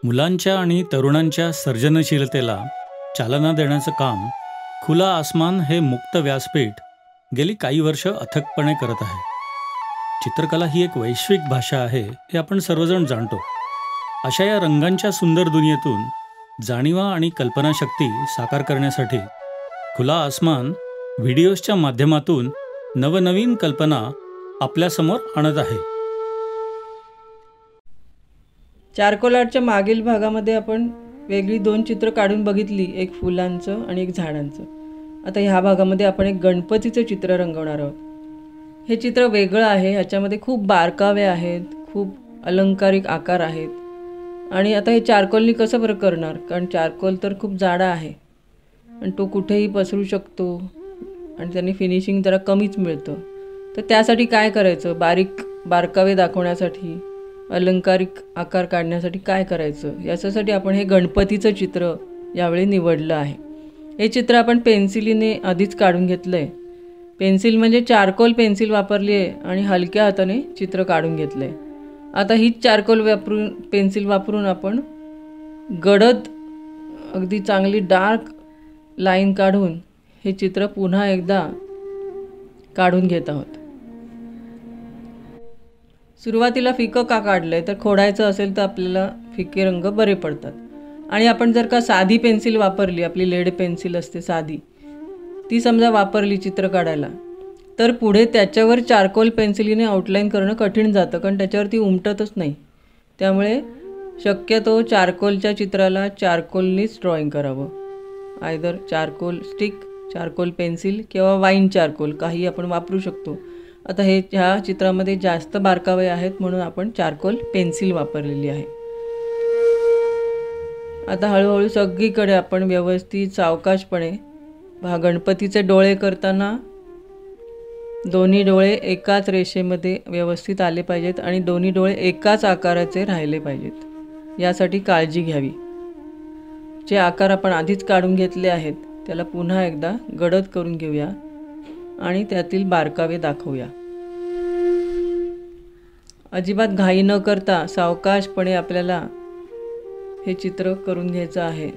मुलांच्या आणि तरुणांच्या सर्जनशीलतेला चालना देण्याचं काम खुला आसमान हे मुक्त व्यासपीठ गेली काही वर्ष अथकपणे करत आहे. चित्रकला ही एक वैश्विक भाषा आहे हे आपण सर्वजण जाणतो. अशा या रंगांच्या सुंदर दुनियेतून जाणीवा आणि कल्पनाशक्ती साकार करण्यासाठी खुला आसमान व्हिडिओजच्या माध्यमातून नवनवीन कल्पना आपल्यासमोर आणत आहे. चारकोल आर्टच्या मागील भागामध्ये आपण वेगळी 2 चित्र काढून बघितली, एक फुलांचं आणि एक झाडांचं. आता ह्या भागामध्ये आपण एक गणपतीचं चित्र रंगवणार आहोत. हे चित्र वेगळं आहे, ह्याच्यामध्ये खूप बारकावे आहेत, खूप अलंकारिक आकार आहेत. आणि आता हे चारकोलनी कसं बरं करणार, कारण चारकोल तर खूप जाडा आहे आणि तो कुठेही पसरू शकतो आणि त्याने फिनिशिंग जरा कमीच मिळतं. तर त्यासाठी काय करायचं, बारकावे दाखवण्यासाठी, अलंकारिक आकार काढण्यासाठी काय करायचं, याच्यासाठी आपण हे गणपतीचं चित्र यावेळी निवडलं आहे. हे चित्र आपण पेन्सिलीने आधीच काढून घेतलं आहे. पेन्सिल म्हणजे चारकोल पेन्सिल वापरली आहे आणि हलक्या हाताने चित्र काढून घेतलं आहे. आता हीच चारकोल पेन्सिल वापरून आपण गडद अगदी चांगली डार्क लाईन काढून हे चित्र पुन्हा एकदा काढून घेत आहोत. सुरुवातीला फिकं का काढलं आहे, तर खोडायचं असेल तर आपल्याला फिके रंग बरे पडतात. आणि आपण जर का साधी पेन्सिल वापरली, आपली लेड पेन्सिल असते साधी, ती समजा वापरली चित्र काढायला, तर पुढे त्याच्यावर चारकोल पेन्सिलीने आउटलाईन करणं कठीण जातं, कारण त्याच्यावरती उमटतच नाही. त्यामुळे शक्यतो चारकोलच्या चित्राला चारकोलनीच ड्रॉइंग करावं. Either charcoal stick, charcoal pencil किंवा वाईन चारकोल काही आपण वापरू शकतो. आता ह्या चित्रामध्ये जास्त बारकावे आहेत म्हणून आपण चारकोल पेन्सिल वापरलेली आहे. आता हळूहळू सगळीकडे आपण व्यवस्थित सावकाशपणे गणपतीचे डोळे करताना दोन्ही डोळे एकाच रेषेमध्ये व्यवस्थित आले पाहिजेत आणि दोन्ही डोळे एकाच आकाराचे राहिले पाहिजेत, यासाठी काळजी घ्यावी. जे आकार आपण आधीच काढून घेतले आहेत त्याला पुन्हा एकदा गडद करून घेऊया आणि त्यातील बारकावे दाखवूया. अजिबात घाई न करता सावकाशपणे आपल्याला हे चित्र करून घ्यायचं आहे.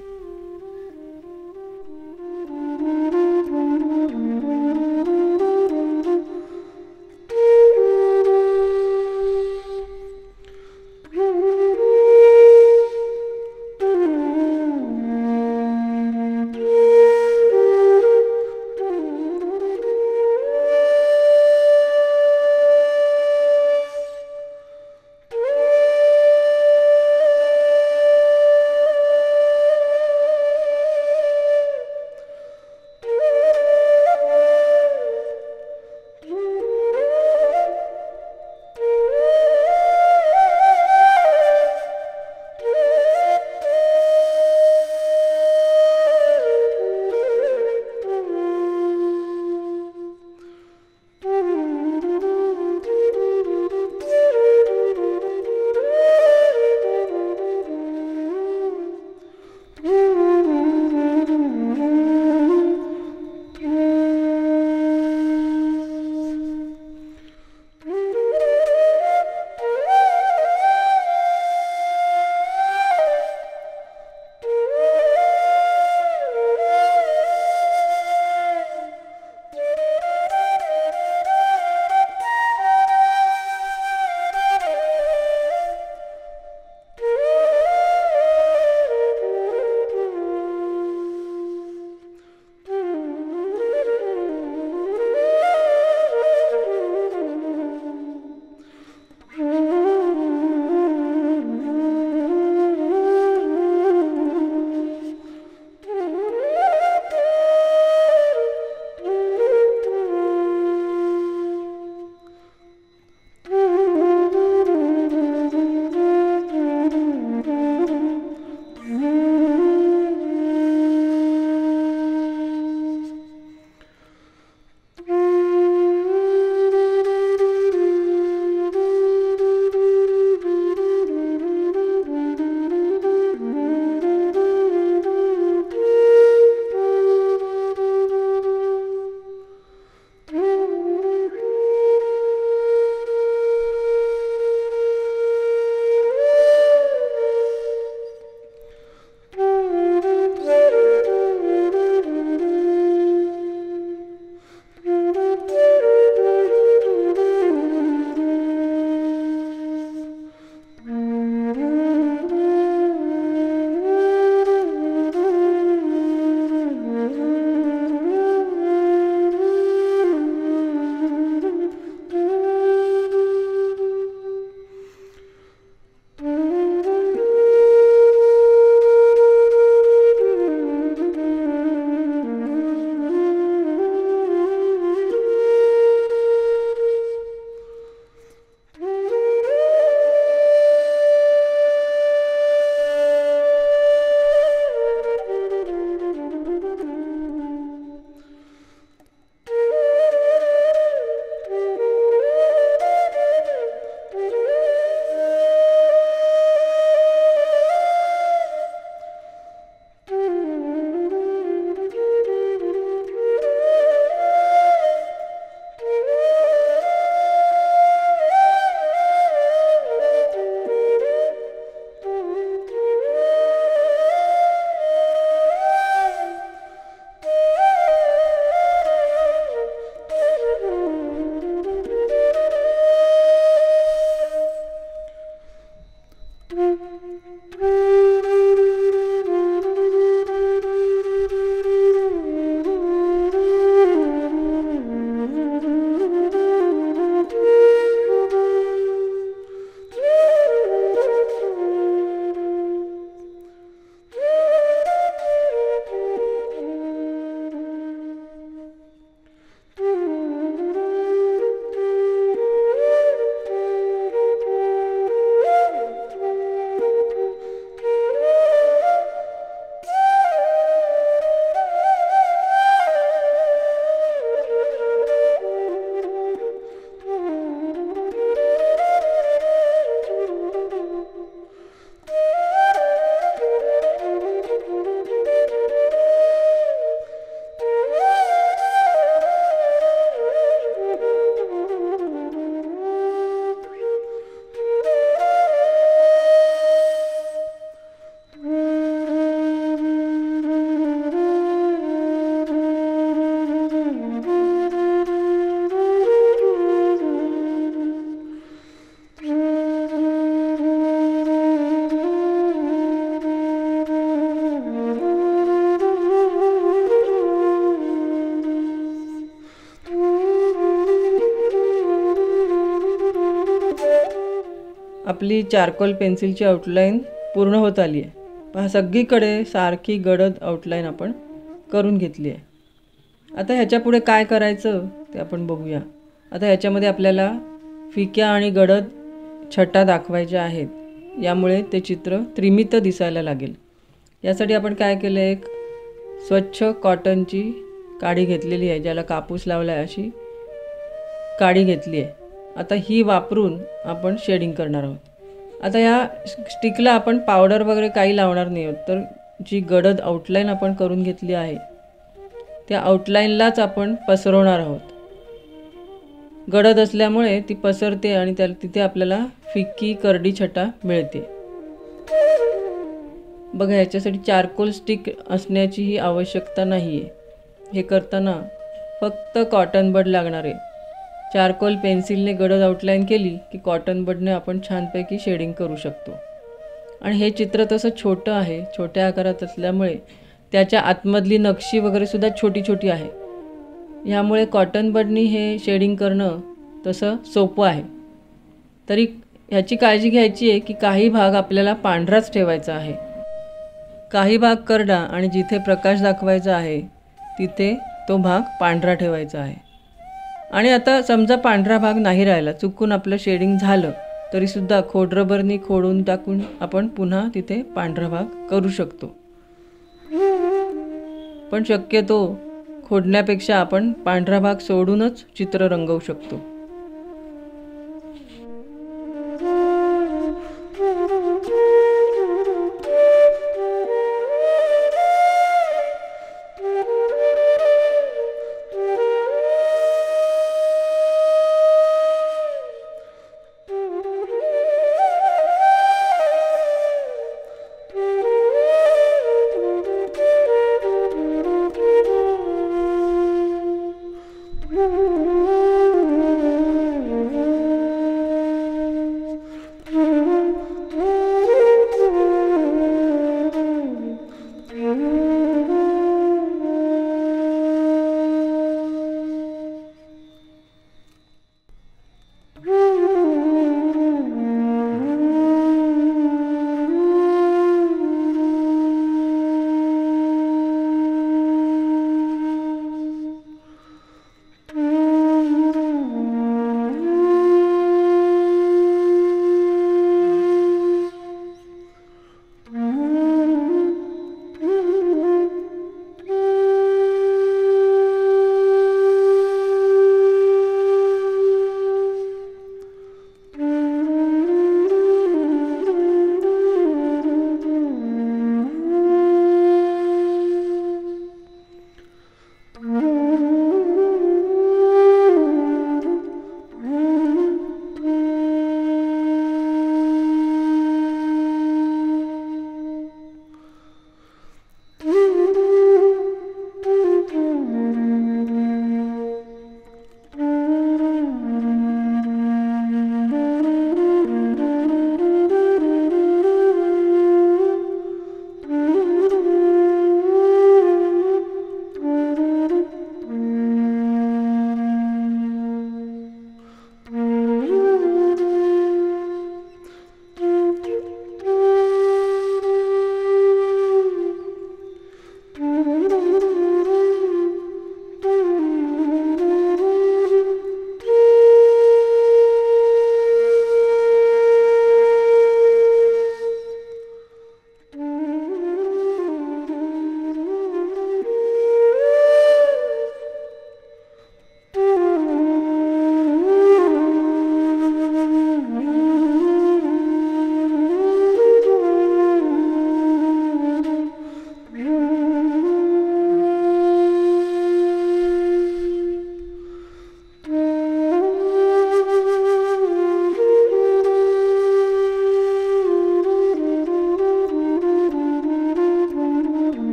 आपली चारकोल पेन्सिलची आउटलाईन पूर्ण होत आली आहे. पहा, सगळीकडे सारखी गडद आउटलाईन आपण करून घेतली आहे. आता ह्याच्यापुढे काय करायचं ते आपण बघूया. आता ह्याच्यामध्ये आपल्याला फिक्या आणि गडद छटा दाखवायच्या आहेत. यामुळे ते चित्र त्रिमित दिसायला लागेल. यासाठी आपण काय केलं, एक स्वच्छ कॉटनची काडी घेतलेली आहे, ज्याला कापूस लावला आहे अशी काडी घेतली आहे. आता ही वापरून आपण शेडिंग करणार आहोत. आता या स्टिकला आपण पावडर वगैरे काही लावणार नाही आहोत, तर जी गडद आउटलाईन आपण करून घेतली आहे त्या आउटलाईनलाच आपण पसरवणार आहोत. गडद असल्यामुळे ती पसरते आणि तिथे आपल्याला फिक्की करडी छटा मिळते. बघा, ह्याच्यासाठी चारकोल स्टिक असण्याचीही आवश्यकता नाही आहे. हे करताना फक्त कॉटन बड लागणार आहे. चारकोल पेन्सिलने गडद आउटलाईन केली की कॉटन बडने आपण छानपैकी शेडिंग करू शकतो. आणि हे चित्र तसं छोटं आहे, छोट्या आकारात असल्यामुळे त्याच्या आतमधली नक्षी वगैरे सुद्धा छोटी छोटी आहे. ह्यामुळे कॉटन बडनी हे शेडिंग करणं तसं सोपं आहे. तरी ह्याची काळजी घ्यायची आहे की काही भाग आपल्याला पांढराच ठेवायचा आहे, काही भाग करडा आणि जिथे प्रकाश दाखवायचा आहे तिथे तो भाग पांढरा ठेवायचा आहे. आणि आता समजा पांढरा भाग नाही राहिला, चुकून आपलं शेडिंग झालं तरीसुद्धा खोडरबरनी खोडून टाकून आपण पुन्हा तिथे पांढरा भाग करू शकतो. पण शक्यतो खोडण्यापेक्षा आपण पांढरा भाग सोडूनच चित्र रंगवू शकतो.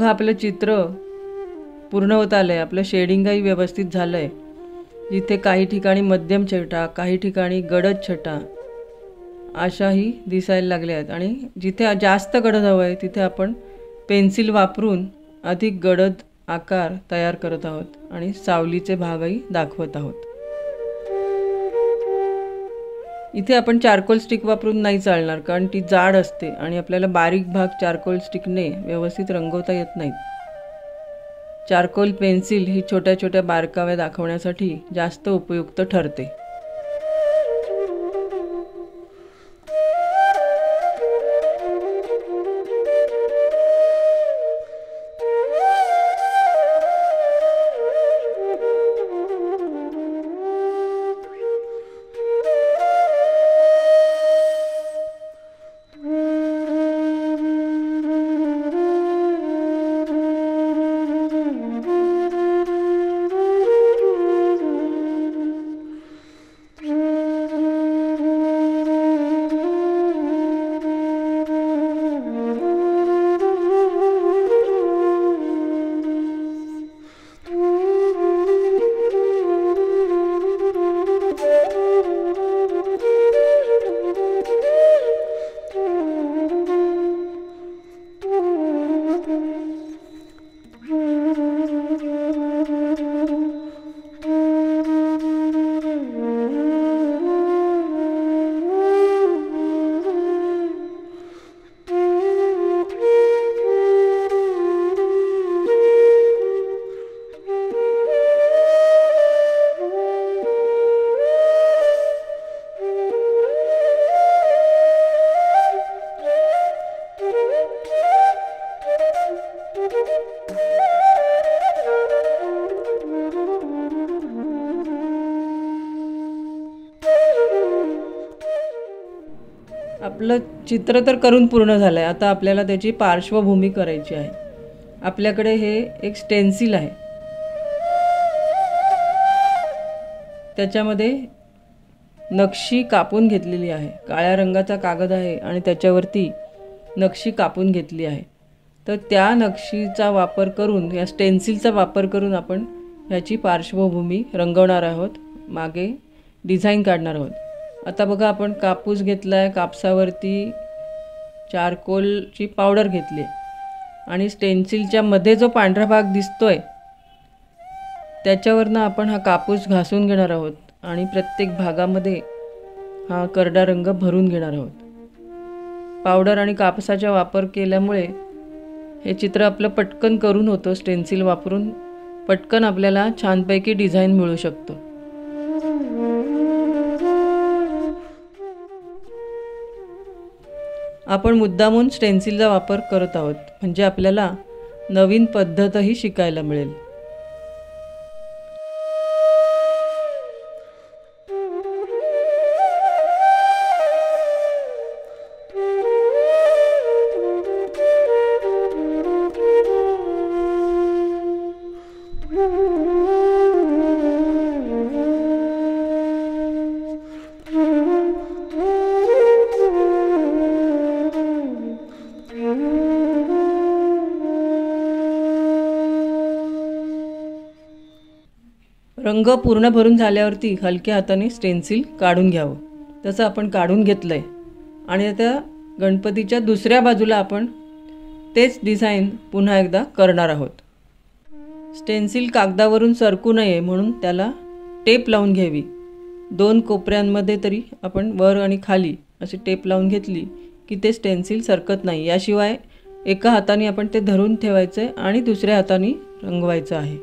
बघा आपलं चित्र पूर्ण होत आलं आहे. आपलं शेडिंगही व्यवस्थित झालं आहे. जिथे काही ठिकाणी मध्यम छटा, काही ठिकाणी गडद छटा अशाही दिसायला लागल्या आहेत. आणि जिथे जास्त गडद हवं आहे तिथे आपण पेन्सिल वापरून अधिक गडद आकार तयार करत आहोत आणि सावलीचे भागही दाखवत आहोत. इथे आपण चारकोल स्टिक वापरून नाही चालणार, कारण ती जाड असते आणि आपल्याला बारीक भाग चारकोल स्टिकने व्यवस्थित रंगवता येत नाहीत. चारकोल पेन्सिल ही छोट्या छोट्या बारकाव्या दाखवण्यासाठी जास्त उपयुक्त ठरते. आपलं चित्र तर करून पूर्ण झालं आहे. आता आपल्याला त्याची पार्श्वभूमी करायची आहे. आपल्याकडे हे एक स्टेन्सिल आहे. त्याच्यामध्ये नक्षी कापून घेतलेली आहे. काळ्या रंगाचा कागद आहे आणि त्याच्यावरती नक्षी कापून घेतली आहे. तर त्या नक्षीचा वापर करून, या स्टेन्सिलचा वापर करून आपण ह्याची पार्श्वभूमी रंगवणार आहोत, मागे डिझाईन काढणार आहोत. आता बघा, आपण कापूस घेतला आहे. कापसावरती चारकोलची पावडर घेतली आणि स्टेन्सिलच्या मध्ये जो पांढरा भाग दिसतोय त्याच्यावरनं आपण हा कापूस घासून घेणार आहोत आणि प्रत्येक भागामध्ये हा करडा रंग भरून घेणार आहोत. पावडर आणि कापसाचा वापर केल्यामुळे हे चित्र आपलं पटकन करून होतं. स्टेन्सिल वापरून पटकन आपल्याला छानपैकी डिझाईन मिळू शकतो. आपण मुद्दामून स्टेन्सिलचा वापर करत आहोत म्हणजे आपल्याला नवीन पद्धतही शिकायला मिळेल. रंग पूर्ण भरून झाल्यावरती हलक्या हाताने स्टेन्सिल काढून घ्यावं. तसं आपण काढून घेतलं आहे आणि आता गणपतीच्या दुसऱ्या बाजूला आपण तेच डिझाईन पुन्हा एकदा करणार आहोत. स्टेन्सिल कागदावरून सरकू नये म्हणून त्याला टेप लावून घ्यावी. 2 कोपऱ्यांमध्ये तरी आपण वर आणि खाली अशी टेप लावून घेतली की ते स्टेन्सिल सरकत नाही. याशिवाय एका हाताने आपण ते धरून ठेवायचं आहे आणि दुसऱ्या हाताने रंगवायचं आहे.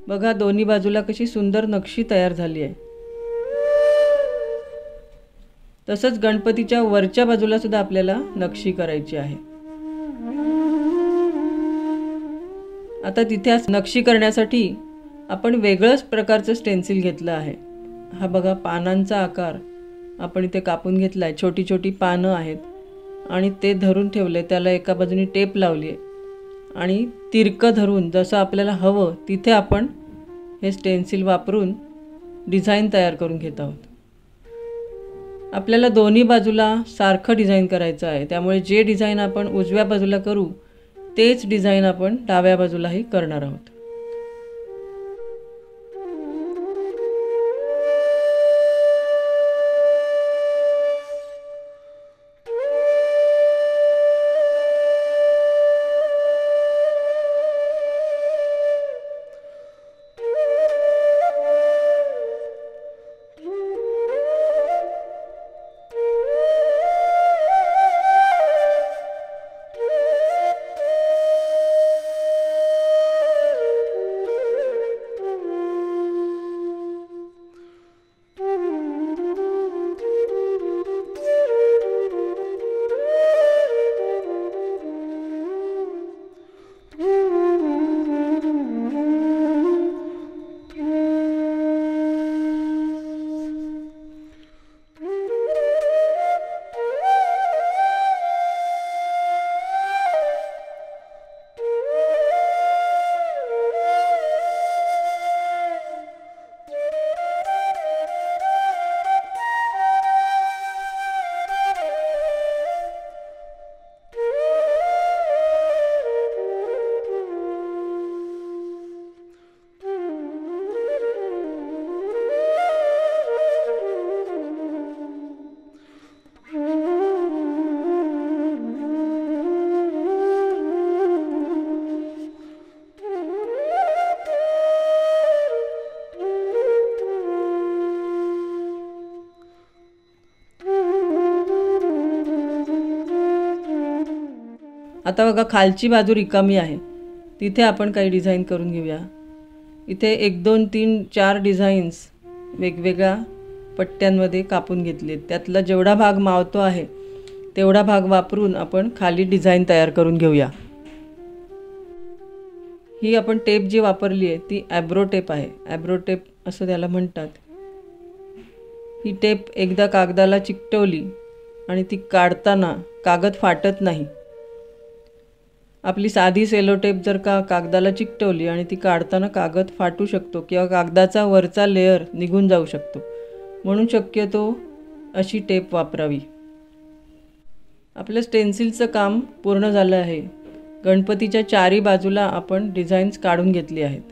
बघा दोन्ही बाजूला कशी सुंदर नक्षी तयार झाली आहे. तसंच गणपतीच्या वरच्या बाजूला सुद्धा आपल्याला नक्षी करायची आहे. आता तिथे नक्षी करण्यासाठी आपण वेगळंच प्रकारचं स्टेन्सिल घेतलं आहे. हा बघा पानांचा आकार आपण इथे कापून घेतला आहे. छोटी छोटी पानं आहेत आणि ते धरून ठेवले. त्याला एका बाजूनी टेप लावली आहे आणि तिरकं धरून जसं आपल्याला हवं तिथे आपण हे स्टेन्सिल वापरून डिझाईन तयार करून घेत आहोत. आपल्याला दोन्ही बाजूला सारखं डिझाईन करायचं आहे. त्यामुळे जे डिझाईन आपण उजव्या बाजूला करू तेच डिझाईन आपण डाव्या बाजूलाही करणार आहोत. आता बघा खालची बाजू रिकामी आहे. तिथे आपण काही डिझाईन करून घेऊया. इथे 1 2 3 4 डिझाईन्स वेगवेगळ्या पट्ट्यांमध्ये कापून घेतलेत. त्यातला जेवढा भाग मावतो आहे तेवढा भाग वापरून आपण खाली डिझाईन तयार करून घेऊया. ही आपण टेप जी वापरली आहे ती ॲब्रो टेप आहे. ॲब्रो टेप असं त्याला म्हणतात. ही टेप एकदा कागदाला चिकटवली आणि ती काढताना कागद फाटत नाही. आपली साधी सेलो टेप जर का कागदाला चिकटवली आणि ती काढताना कागद फाटू शकतो किंवा कागदाचा वरचा लेअर निघून जाऊ शकतो. म्हणून शक्यतो अशी टेप वापरावी. आपलं स्टेन्सिलचं काम पूर्ण झालं आहे. गणपतीच्या चारी बाजूला आपण डिझाईन्स काढून घेतली आहेत.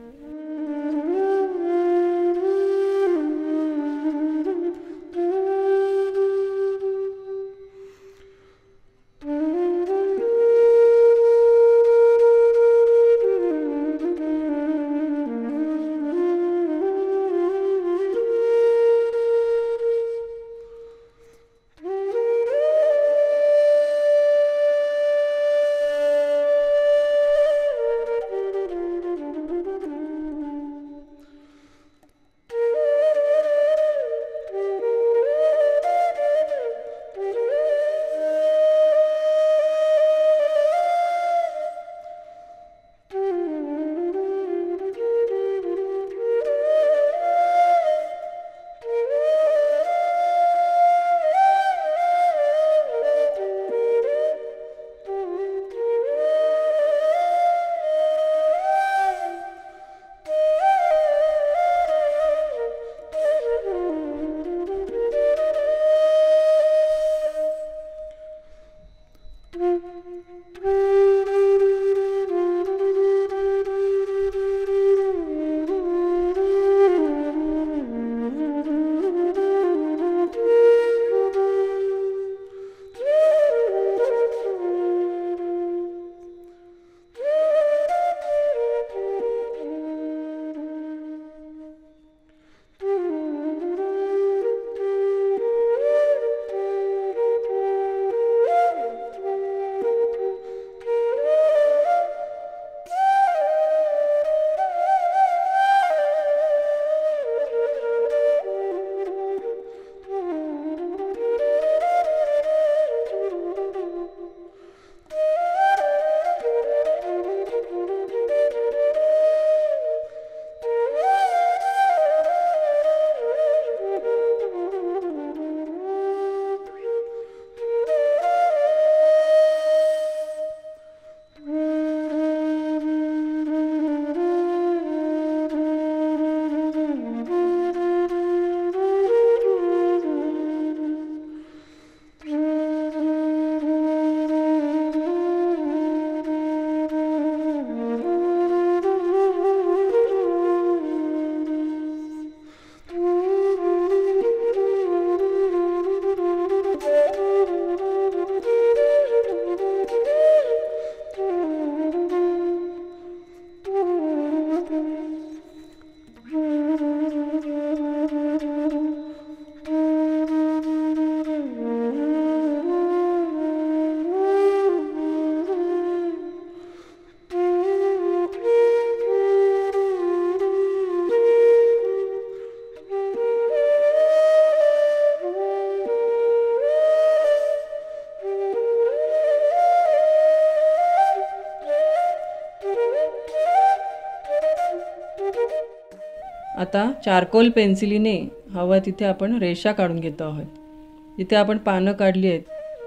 आता चारकोल पेन्सिलीने हवा तिथे आपण रेषा काढून घेतो आहोत। जिथे आपण पानं काढली आहेत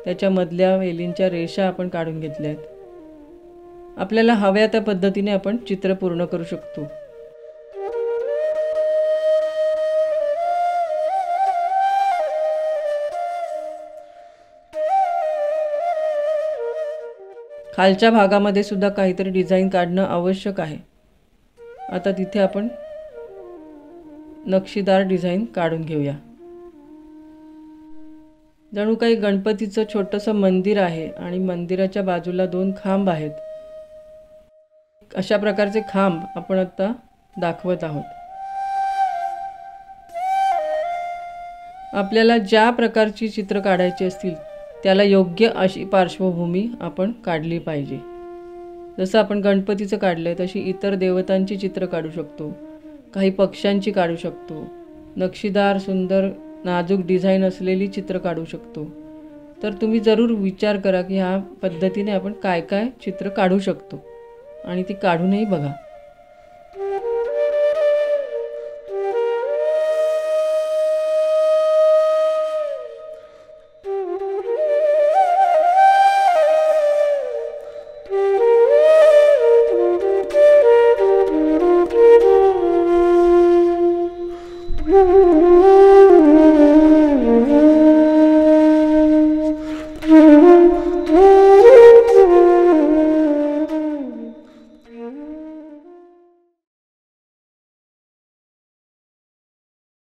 त्याच्यामधल्या वेलींच्या रेषा आपण काढून घेतल्या आहेत। आपल्याला हव्या त्या पद्धतीने आपण चित्र पूर्ण करू शकतो। खालच्या भागामध्ये सुद्धा काहीतरी डिझाईन काढणं आवश्यक आहे। आता तिथे आपण नक्षीदार डिझाईन काढून घेऊया। जणू काही गणपतीचं छोटंसं मंदिर आहे आणि मंदिराच्या बाजूला 2 खांब आहेत। अशा प्रकारचे खांब आपण आता दाखवत आहोत। आपल्याला ज्या प्रकारची चित्र काढायची असतील त्याला योग्य अशी पार्श्वभूमी आपण काढली पाहिजे। जसं आपण गणपतीचं काढलंय तशी इतर देवतांची चित्र काढू शकतो, काही पक्ष्यांची काढू शकतो, नक्षीदार सुंदर नाजूक डिझाईन असलेली चित्र काढू शकतो। तर तुम्ही जरूर विचार करा की ह्या पद्धतीने आपण काय काय चित्र काढू शकतो आणि ती काढूनही बघा।